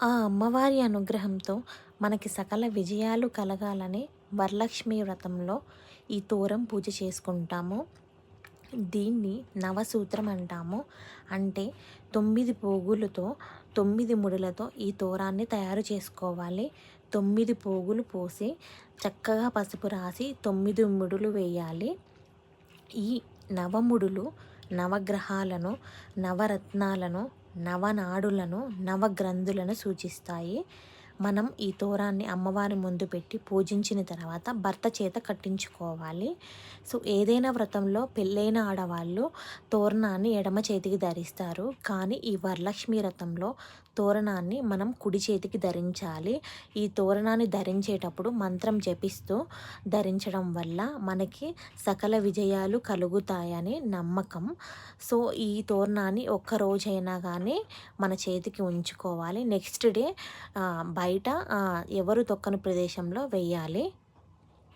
ఆ అమ్మవారి అనుగ్రహంతో మనకి సకల విజయాలు కలగాలని వరలక్ష్మి వ్రతంలో ఈ తోరం పూజ చేసుకుంటాము. దీన్ని నవసూత్రం అంటాము. అంటే 9 పోగులతో 9 ముడులతో ఈ తోరాన్ని తయారు చేసుకోవాలి. 9 పోగులు పోసి చక్కగా పసుపు రాసి 9 ముడులు వేయాలి. ఈ నవముడులు నవగ్రహాలను, నవరత్నాలను, నవనాడులను, నవగ్రంథులను సూచిస్తాయి. మనం ఈ తోరాన్ని అమ్మవారి ముందు పెట్టి పూజించిన తర్వాత భర్త చేత కట్టించుకోవాలి. సో ఏదైనా వ్రతంలో పెళ్ళైన ఆడవాళ్ళు తోరణాన్ని ఎడమ చేతికి ధరిస్తారు. కానీ ఈ వరలక్ష్మి వ్రతంలో తోరణాన్ని మనం కుడి చేతికి ధరించాలి. ఈ తోరణాన్ని ధరించేటప్పుడు మంత్రం జపిస్తూ ధరించడం వల్ల మనకి సకల విజయాలు కలుగుతాయని నమ్మకం. సో ఈ తోరణాన్ని ఒక్కరోజైనా కానీ మన చేతికి ఉంచుకోవాలి. నెక్స్ట్ డే బయట ఎవరు తొక్కని ప్రదేశంలో వెయ్యాలి.